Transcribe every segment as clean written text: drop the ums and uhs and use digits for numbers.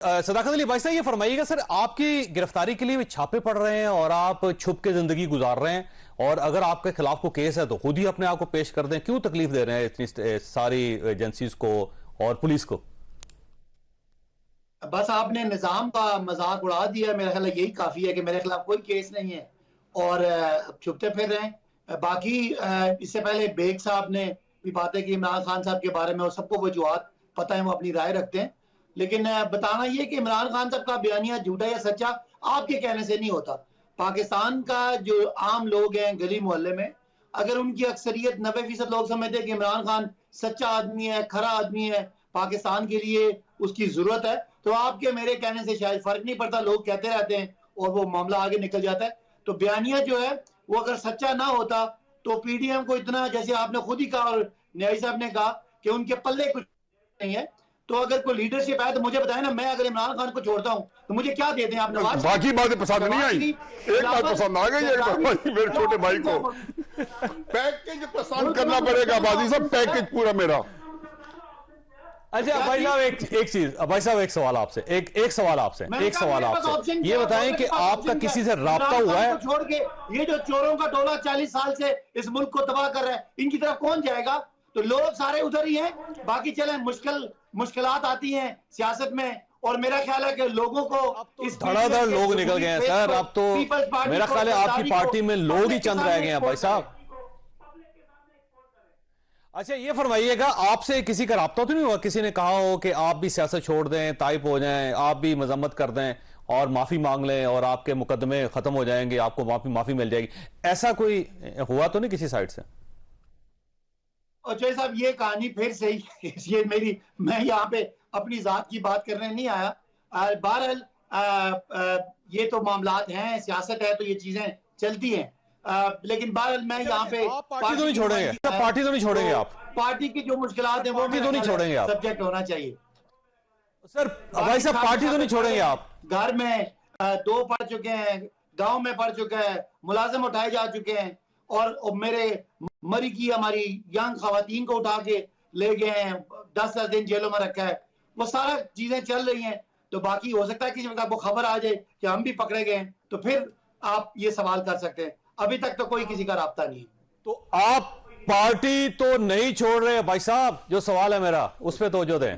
सदाकत अली भाई साहब, ये फरमाइएगा सर, आपकी गिरफ्तारी के लिए भी छापे पड़ रहे हैं और आप छुप के जिंदगी गुजार रहे हैं, और अगर आपके खिलाफ को केस है तो खुद ही अपने आप को पेश कर दें, क्यों तकलीफ दे रहे हैं इतनी सारी एजेंसीज को और पुलिस को? बस आपने निजाम का मजाक उड़ा दिया। मेरा ख्याल यही काफी है कि मेरे खिलाफ कोई केस नहीं है और छुपते फिर रहे हैं। बाकी इससे पहले बेग साहब ने भी बातें की इमरान खान साहब के बारे में, और सबको वजूहात पता है, वो अपनी राय रखते हैं। लेकिन बताना ये कि इमरान खान साहब का बयानिया झूठा या सच्चा आपके कहने से नहीं होता। पाकिस्तान का जो आम लोग हैं गली मोहल्ले में, अगर उनकी अक्सरियत 90% लोग समझते हैं कि इमरान खान सच्चा आदमी है, खरा आदमी है, पाकिस्तान के लिए उसकी जरूरत है, तो आपके मेरे कहने से शायद फर्क नहीं पड़ता, लोग कहते रहते हैं और वो मामला आगे निकल जाता है। तो बयानिया जो है वो अगर सच्चा ना होता तो पीडीएम को इतना, जैसे आपने खुद ही कहा और न्यायी साहब ने कहा कि उनके पल्ले कुछ नहीं है, तो अगर कोई लीडरशिप है तो मुझे बताए ना, मैं अगर इमरान खान को छोड़ता हूं तो मुझे क्या देते हैं आप? नवाज बाकी बातें पसंद नहीं आई, एक बात पसंद आ गई है मेरे छोटे भाई को। पैकेज पसंद करना पड़ेगा बाजी साहब, पैकेज पूरा मेरा। अच्छा भाई साहब, एक चीज भाई साहब, एक सवाल आपसे, एक सवाल आपसे, ये बताएं कि आपका किसी से राब्ता हुआ है? छोड़ के ये जो चोरों का टोला 40 साल से इस मुल्क को तबाह कर रहा है, इनकी तरफ कौन जाएगा? तो लोग सारे उधर ही हैं। बाकी चले मुश्किलात आती हैं सियासत में, और मेरा ख्याल है कि लोगों को इस धड़ाधड़ लोग निकल गए हैं सर। अब तो मेरा ख्याल है आपकी पार्टी में लोग ही चंद रह गए हैं भाई साहब। अच्छा ये फरमाइएगा, आपसे किसी का राब्ता तो नहीं हुआ? किसी ने कहा हो कि आप भी सियासत छोड़ दें, ताइब हो जाएं, आप भी मजम्मत कर दें और माफी मांग लें और आपके मुकदमे खत्म हो जाएंगे, आपको माफी मिल जाएगी, ऐसा कोई हुआ तो नहीं किसी साइड से? और जय साहब, ये कहानी फिर से ही ये मैं यहाँ पे अपनी जात की बात करने नहीं आया। बहरहाल ये तो मामलात हैं, सियासत है, तो ये चीजें चलती हैं। लेकिन बहरहाल मैं यहाँ पे पार्टी तो नहीं छोड़ेंगे, पार्टी तो नहीं छोड़ेंगे आप? पार्टी की जो मुश्किलात हैं वो भी तो नहीं छोड़ेंगे आप? सब्जेक्ट होना चाहिए सर। भाई साहब, पार्टी तो नहीं छोड़ेंगे आप? घर में 2 पढ़ चुके हैं, गांव में पढ़ चुके हैं, मुलाजिम उठाए जा चुके हैं, और मेरे मरी की हमारी यंग खवातीन को उठा के ले गए हैं, 10-10 दिन जेलों में रखा है। वो सारा चीजें चल रही हैं। तो बाकी हो सकता है कि जब वो खबर आ जाए कि हम भी पकड़े गए हैं, तो फिर आप ये सवाल कर सकते हैं। अभी तक तो कोई किसी का राब्ता नहीं है। तो आप पार्टी तो नहीं छोड़ रहे भाई साहब? जो सवाल है मेरा, उस पर तवज्जो दें।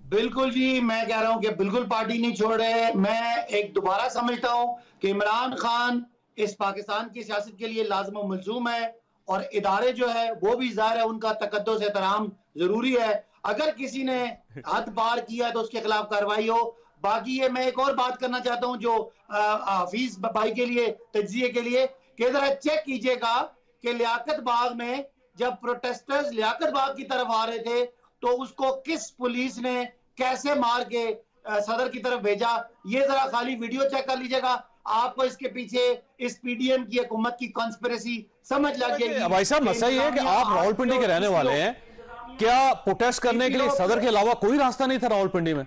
बिल्कुल जी, मैं कह रहा हूं कि बिल्कुल पार्टी नहीं छोड़ रहे। मैं एक दोबारा समझता हूं कि इमरान खान इस पाकिस्तान की सियासत के लिए लाज़िम व मलज़ूम है, और इदारे जो है वो भी ज़ाहिर है उनका तकद्दुस एहतराम जरूरी है। अगर किसी ने हद पार किया तो उसके खिलाफ कार्रवाई हो। बाकी ये मैं एक और बात करना चाहता हूं, जो हाफिज भाई के लिए, तज्जिए के लिए, कि जरा चेक कीजिएगा कि लियाकत बाग में जब प्रोटेस्टर्स लियाकत बाग की तरफ आ रहे थे तो उसको किस पुलिस ने कैसे मार के सदर की तरफ भेजा। ये जरा खाली वीडियो चेक कर लीजिएगा, आपको इसके पीछे इस पीडीएम की हुकूमत की कॉन्स्पिरेसी समझ लग जाएगी। भाई साहब, मसला ये है कि आप रावलपिंडी के रहने वाले हैं, क्या प्रोटेस्ट करने के लिए सदर के अलावा कोई रास्ता नहीं था रावलपिंडी में?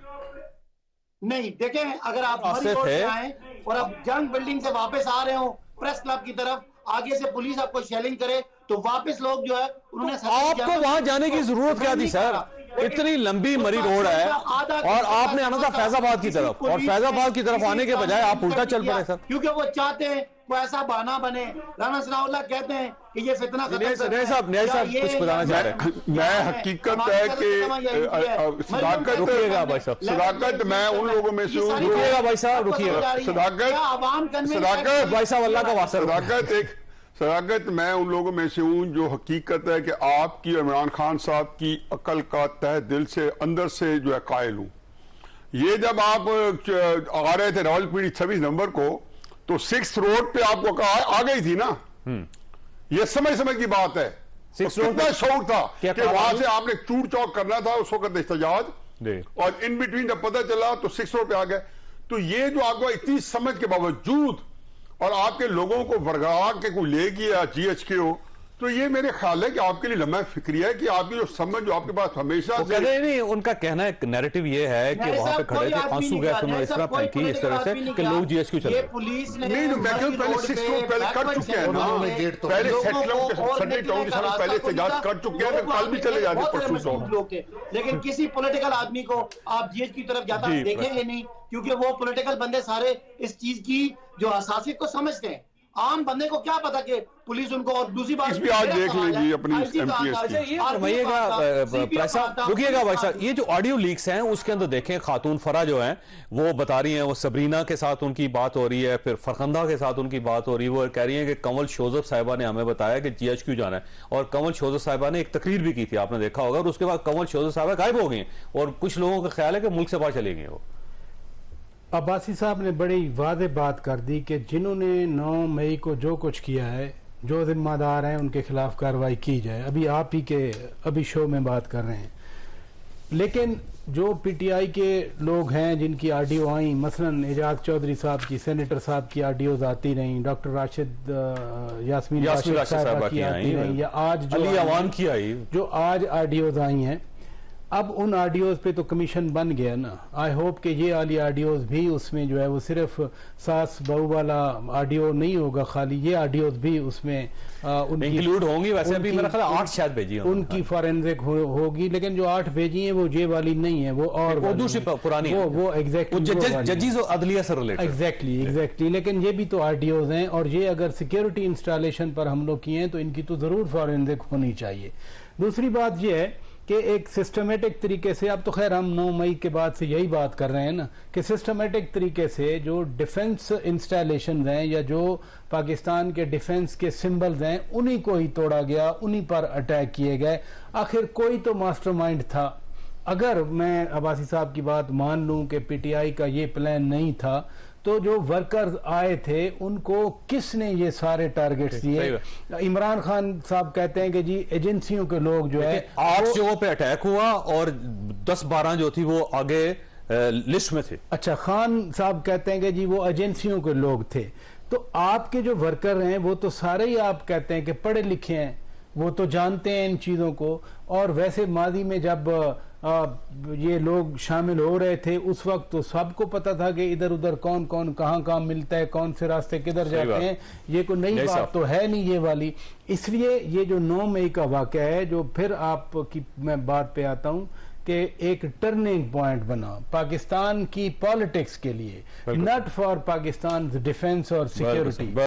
नहीं, देखें, अगर आप मरी रोड से आए और आप जंग बिल्डिंग से वापस आ रहे हो प्रेस क्लब की तरफ, आगे से पुलिस आपको शेलिंग करे तो वापस लोग जो है उन्होंने आपको वहां जाने की जरूरत क्या थी सर? इतनी लंबी मरी रोड है और आपने आना था फैजाबाद की तरफ, और फैजाबाद की तरफ आने के बजाय आप उल्टा चल पड़े सर। क्योंकि वो चाहते हैं वो ऐसा बहाना बने। राना सनाउल्लाह कहते हैं कि ये फितना न्याय साहब कुछ बताना चाह रहे हैं? मैं हकीकत है कि सदाकत, रुकिएगा भाई साहब, सदाकत मैं उन लोगों में से हूँ। रुकिएगा भाई साहब, रुकिएगा। सदाकत भाई साहब, अल्लाह का वास्ता, सदाकत मैं उन लोगों में से हूं जो हकीकत है कि आपकी और इमरान खान साहब की अकल का तह दिल से अंदर से जो है कायल हूं। ये जब आप आ रहे थे रावलपिंडी 26 नवंबर को, तो 6 रोड पे आपको आ गई थी ना। ये समय की बात है। 6 रोड पे शौक था कि वहां से आपने चूड़ चौक करना था उस वक्त एहतजाज, और इन बिटवीन जब पता चला तो 6 रोड पे आ गए। तो ये जो आपको इतनी समझ के बावजूद और आपके लोगों को वर्गा के कोई ले गया GHQ, تو یہ میرے خیال ہے کہ آپ کے لیے لمحہ فکری ہے کہ آپ کی جو سمجھ جو آپ کے پاس ہمیشہ وہ کہتے ہیں نہیں، ان کا کہنا ایک نیریٹو یہ ہے کہ وہاں پہ کھڑے تھے، آنسو گیس انہوں نے اس طرح پھینکی اس طرح سے کہ لوگ جی ایس کیو چلے گئے. نہیں میں کہوں پہلے سسٹم پہلے کر چکے ہیں نا، پہلے سیٹلوں کے سنڈے ٹاؤن کے ساتھ پہلے احتجاج کر چکے ہیں، کل بھی چلے جاتے پرسوں تو. لیکن کسی پولیٹیکل آدمی کو آپ جی ایس کی طرف جاتا دیکھیں گے نہیں، کیونکہ وہ پولیٹیکل بندے سارے اس چیز کی جو حساسیت کو سمجھتے ہیں. عام بندے کو کیا پتا کہ پولیس ان کو، اور دوسری بات اس بھی آج دیکھ لیجیے اپنی ایم پی ایس کی. یہ فرمائیے گا صاحب، رکیے گا بھائی صاحب، یہ جو آڈیو لیکس ہیں اس کے اندر دیکھیں خاتون فرا جو ہیں وہ بتا رہی ہیں، وہ سبرینا کے ساتھ ان کی بات ہو رہی ہے، پھر فرخندہ کے ساتھ ان کی بات ہو رہی ہے، وہ کہہ رہی ہیں کہ کنول شوزف صاحبہ نے ہمیں بتایا کہ جی ایچ کیو جانا ہے، اور کنول شوزف صاحبہ نے ایک تقریر بھی کی تھی، آپ نے دیکھا ہوگا، اور اس کے بعد کنول شوزف صاحبہ غائب ہو گئی ہیں اور کچھ لوگوں کا خیال ہے کہ ملک سے باہر چلے گئے. وہ عباسی صاحب نے بڑی واضح بات کر دی کہ جنہوں نے 9 مئی کو جو کچھ کیا ہے، جو ذمہ دار ہیں ان کے خلاف کارروائی کی جائے. ابھی آپ ہی کے ابھی شو میں بات کر رہے ہیں، لیکن جو پی ٹی آئی کے لوگ ہیں جن کی آڈیو آئیں، مثلاً اعجاز چودھری صاحب کی، سینیٹر صاحب کی آڈیوز آتی رہیں، ڈاکٹر راشد یاسمین راشد صاحبہ کی آتی رہیں، یا آج جو علی اوان کی آئی، جو آج آڈیوز آئی ہیں، اب ان آڈیوز پہ تو کمیشن بن گیا نا. آئی ہوپ کہ یہ والی آڈیوز بھی اس میں جو ہے وہ صرف ساس بہو والا آڈیو نہیں ہوگا خالی، یہ آڈیوز بھی اس میں انکلوڈ ہوں گی. ویسے بھی میرا خیال 8 شاید بھیجی ہیں ان کی فورینزک ہوگی، لیکن جو 8 بھیجی ہیں وہ یہ والی نہیں ہے، وہ اور دوسری پرانی وہ ایگزیکٹلی ججز اور عدلیہ سے ریلیٹڈ. ایگزیکٹلی لیکن یہ بھی تو آڈیوز ہیں، اور یہ اگر سیکیورٹی انسٹالیشن پر ہم لوگ کیے ہیں تو ان کی تو ضرور فورینزک ہونی چاہیے. دوسری بات یہ ہے کہ ایک سسٹمیٹک طریقے سے، اب تو خیر ہم 9 مئی کے بعد سے یہی بات کر رہے ہیں نا، کہ سسٹمیٹک طریقے سے جو ڈیفنس انسٹالیشنز ہیں یا جو پاکستان کے ڈیفنس کے سمبلز ہیں انہی کو ہی توڑا گیا، انہی پر اٹیک کیے گئے. آخر کوئی تو ماسٹر مائنڈ تھا. اگر میں عباسی صاحب کی بات مان لوں کہ پی ٹی آئی کا یہ پلان نہیں تھا، تو جو ورکرز آئے تھے ان کو کس نے یہ سارے ٹارگٹس دیے؟ عمران خان صاحب کہتے ہیں کہ جی ایجنسیوں کے لوگ جو ہے 8 جگہوں پہ اٹیک ہوا اور 10-12 جو تھی وہ آگے لسٹ میں تھے. اچھا، خان صاحب کہتے ہیں کہ جی وہ ایجنسیوں کے لوگ تھے. تو آپ کے جو ورکر ہیں وہ تو سارے ہی آپ کہتے ہیں کہ پڑھے لکھے ہیں، وہ تو جانتے ہیں ان چیزوں کو. اور ویسے ماضی میں جب یہ لوگ شامل ہو رہے تھے اس وقت تو سب کو پتا تھا کہ ادھر ادھر کون کون کہاں کہاں ملتا ہے، کون سے راستے کدھر جاتے ہیں. یہ کوئی نئی بات تو ہے نہیں یہ والی. اس لیے یہ جو 9 مئی کا واقعہ ہے، جو پھر آپ کی میں بات پہ آتا ہوں کہ ایک ٹرننگ پوائنٹ بنا پاکستان کی پالیٹکس کے لیے، ناٹ فار پاکستان ڈیفنس اور سیکیورٹی.